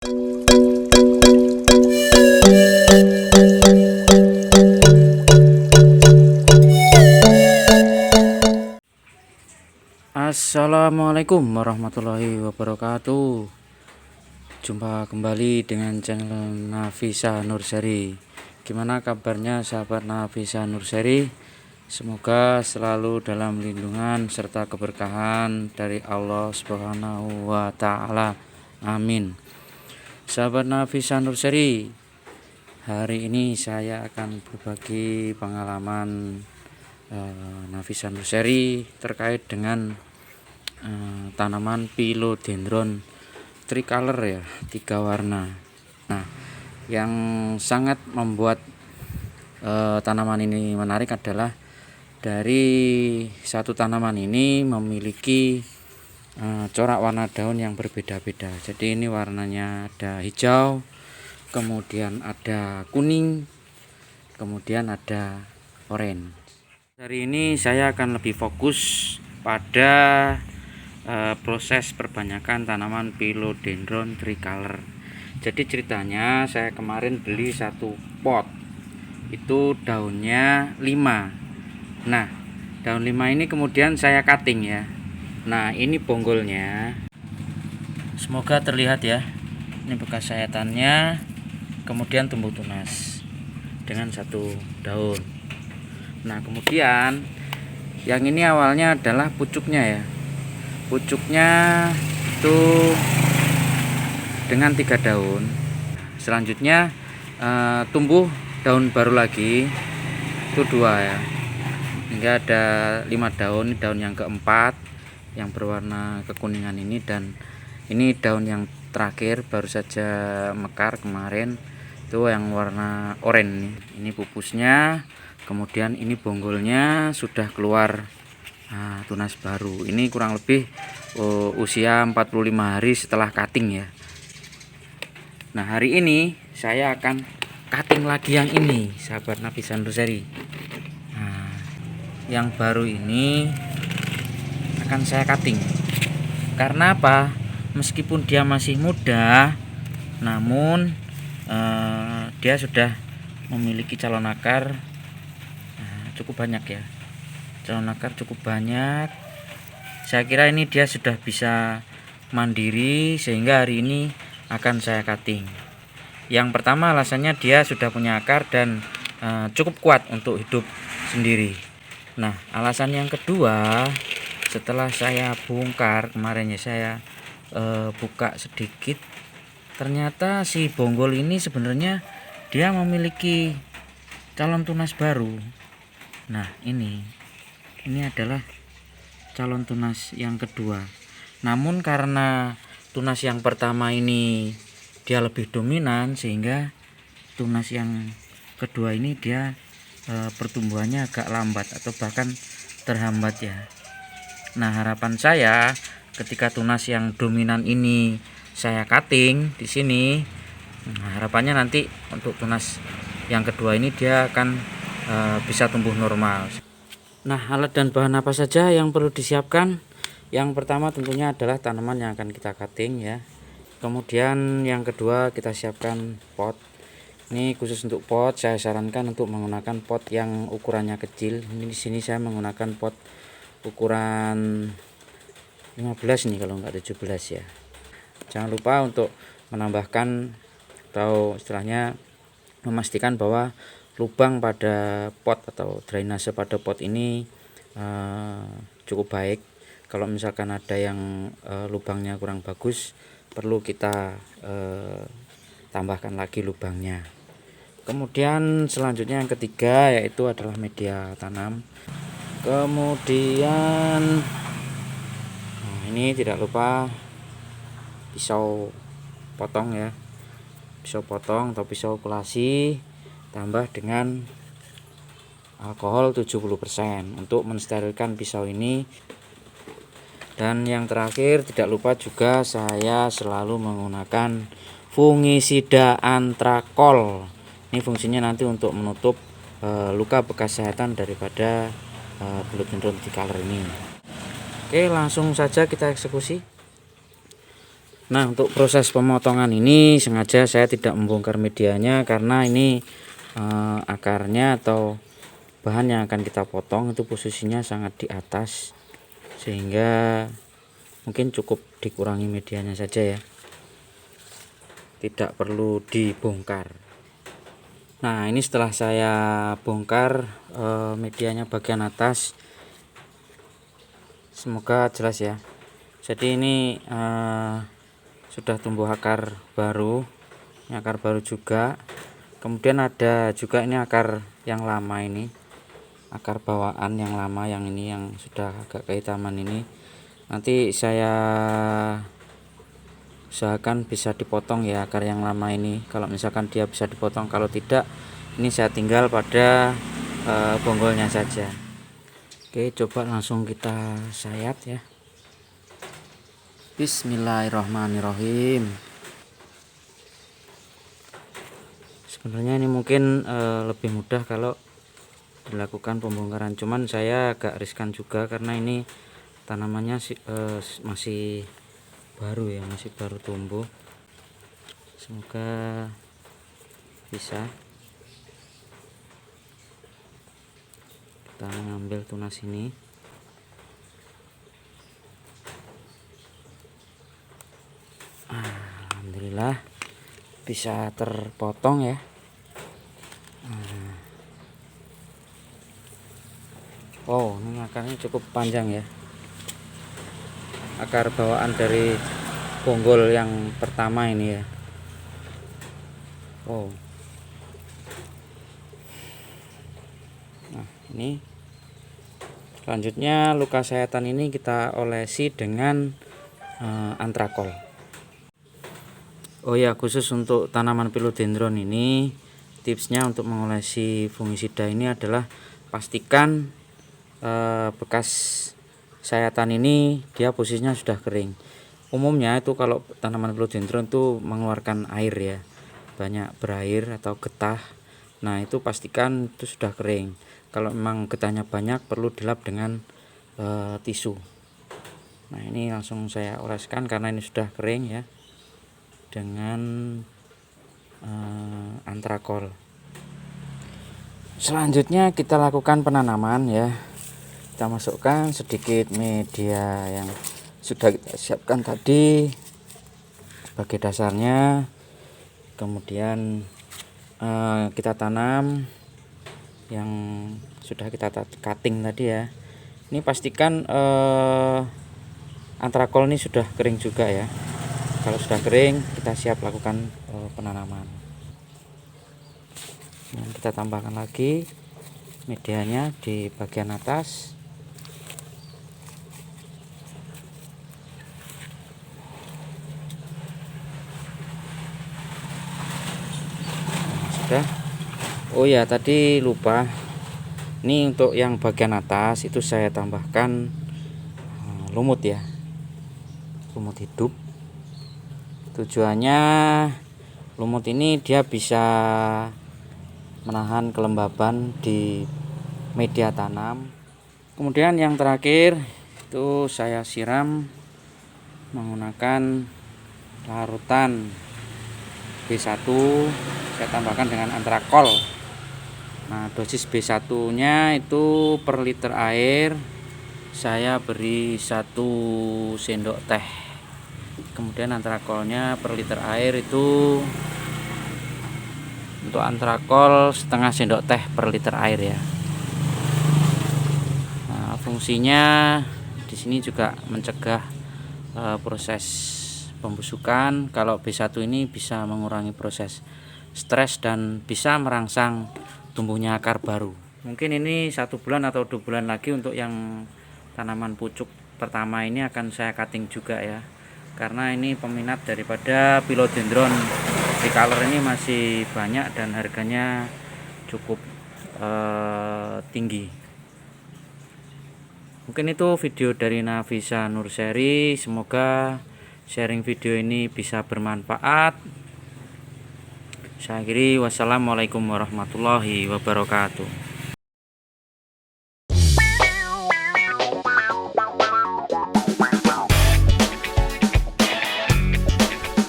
Assalamualaikum warahmatullahi wabarakatuh. Jumpa kembali dengan channel Nafisa Nurseri. Gimana kabarnya sahabat Nafisa Nurseri? Semoga selalu dalam lindungan serta keberkahan dari Allah Subhanahu wa Ta'ala. Amin. Sahabat Nafisa Nurseri, hari ini saya akan berbagi pengalaman Nafisa Nurseri terkait dengan tanaman Philodendron tricolor ya, 3 warna. Nah, yang sangat membuat tanaman ini menarik adalah dari satu tanaman ini memiliki corak warna daun yang berbeda-beda. Jadi ini warnanya ada hijau, kemudian ada kuning, kemudian ada oranye. Hari ini saya akan lebih fokus pada proses perbanyakan tanaman Philodendron tricolor. Jadi ceritanya saya kemarin beli satu pot, itu daunnya 5. Nah, daun 5 ini kemudian saya cutting ya. Nah, ini bonggolnya, semoga terlihat ya. Ini bekas sayatannya, kemudian tumbuh tunas dengan satu daun. Nah, kemudian yang ini awalnya adalah pucuknya ya. Pucuknya itu dengan 3 daun. Selanjutnya tumbuh daun baru lagi, itu 2 ya, hingga ada 5 daun. Ini daun yang keempat yang berwarna kekuningan ini, dan ini daun yang terakhir baru saja mekar kemarin, itu yang warna oranye. Ini pupusnya, kemudian ini bonggolnya sudah keluar tunas baru. Ini kurang lebih usia 45 hari setelah cutting ya. Nah, hari ini saya akan cutting lagi yang ini, sahabat Nafisa Nurseri. Nah, yang baru ini akan saya cutting. Karena apa? Meskipun dia masih muda, namun dia sudah memiliki calon akar cukup banyak ya. Calon akar cukup banyak. Saya kira ini dia sudah bisa mandiri, sehingga hari ini akan saya cutting. Yang pertama alasannya dia sudah punya akar dan cukup kuat untuk hidup sendiri. Nah, alasan yang kedua, setelah saya bongkar kemarin ya, saya buka sedikit, ternyata si bonggol ini sebenarnya dia memiliki calon tunas baru. Nah, ini adalah calon tunas yang kedua. Namun karena tunas yang pertama ini dia lebih dominan, sehingga tunas yang kedua ini dia pertumbuhannya agak lambat atau bahkan terhambat ya. Nah, harapan saya ketika tunas yang dominan ini saya cutting di sini, harapannya nanti untuk tunas yang kedua ini dia akan bisa tumbuh normal. Nah, alat dan bahan apa saja yang perlu disiapkan? Yang pertama tentunya adalah tanaman yang akan kita cutting ya. Kemudian yang kedua kita siapkan pot. Ini khusus untuk pot, saya sarankan untuk menggunakan pot yang ukurannya kecil. Ini di sini saya menggunakan pot ukuran 15 nih, kalau enggak 17 ya. Jangan lupa untuk menambahkan atau istilahnya memastikan bahwa lubang pada pot atau drainase pada pot ini cukup baik. Kalau misalkan ada yang lubangnya kurang bagus, perlu kita tambahkan lagi lubangnya. Kemudian selanjutnya yang ketiga yaitu adalah media tanam. Kemudian ini tidak lupa pisau potong ya, pisau potong atau pisau kulasi, tambah dengan alkohol 70% untuk mensterilkan pisau ini. Dan yang terakhir tidak lupa juga saya selalu menggunakan fungisida antrakol. Ini fungsinya nanti untuk menutup luka bekas sayatan daripada Philodendron tricolor ini. Oke, langsung saja kita eksekusi. Nah, untuk proses pemotongan ini sengaja saya tidak membongkar medianya karena ini akarnya atau bahan yang akan kita potong itu posisinya sangat di atas, sehingga mungkin cukup dikurangi medianya saja ya, tidak perlu dibongkar. Nah, ini setelah saya bongkar medianya bagian atas, semoga jelas ya. Jadi ini sudah tumbuh akar baru, ini akar baru juga. Kemudian ada juga ini akar yang lama, ini akar bawaan yang lama, yang ini yang sudah agak kehitaman ini. Nanti saya usahakan bisa dipotong ya akar yang lama ini, kalau misalkan dia bisa dipotong. Kalau tidak, ini saya tinggal pada bonggolnya saja. Oke, coba langsung kita sayat ya. Bismillahirrahmanirrahim. Sebenarnya ini mungkin lebih mudah kalau dilakukan pembongkaran, cuman saya agak riskan juga karena ini tanamannya masih baru ya, masih baru tumbuh. Semoga bisa. Kita ngambil tunas ini. Alhamdulillah bisa terpotong ya. Wow, ini akarnya cukup panjang ya, akar bawaan dari bonggol yang pertama ini ya. Wow. Nah, ini selanjutnya luka sayatan ini kita olesi dengan antrakol. Oh ya, khusus untuk tanaman philodendron ini, tipsnya untuk mengolesi fungisida ini adalah pastikan bekas sayatan ini dia posisinya sudah kering. Umumnya itu kalau tanaman philodendron itu mengeluarkan air ya, banyak berair atau getah. Nah, itu pastikan itu sudah kering. Kalau memang getahnya banyak, perlu dilap dengan tisu. Nah, ini langsung saya oleskan karena ini sudah kering ya, dengan antrakol. Selanjutnya kita lakukan penanaman ya. Kita masukkan sedikit media yang sudah kita siapkan tadi sebagai dasarnya. Kemudian kita tanam yang sudah kita cutting tadi ya. Ini pastikan antrakol ini sudah kering juga ya. Kalau sudah kering, kita siap lakukan penanaman. Nah, kita tambahkan lagi medianya di bagian atas. Sudah. Oh ya, tadi lupa, ini untuk yang bagian atas itu saya tambahkan lumut ya, lumut hidup. Tujuannya lumut ini dia bisa menahan kelembaban di media tanam. Kemudian yang terakhir itu saya siram menggunakan larutan B1, saya tambahkan dengan antrakol. Nah, dosis B1 nya itu per liter air saya beri 1 sendok teh. Kemudian antrakolnya per liter air itu untuk antrakol setengah sendok teh per liter air ya. Nah, fungsinya di sini juga mencegah proses pembusukan. Kalau B1 ini bisa mengurangi proses stres dan bisa merangsang tumbuhnya akar baru. Mungkin ini 1 bulan atau 2 bulan lagi untuk yang tanaman pucuk pertama ini akan saya cutting juga ya, karena ini peminat daripada philodendron tricolor ini masih banyak dan harganya cukup tinggi. Mungkin itu video dari Nafisa Nurseri. Semoga sharing video ini bisa bermanfaat. Saya akhiri, wassalamualaikum warahmatullahi wabarakatuh.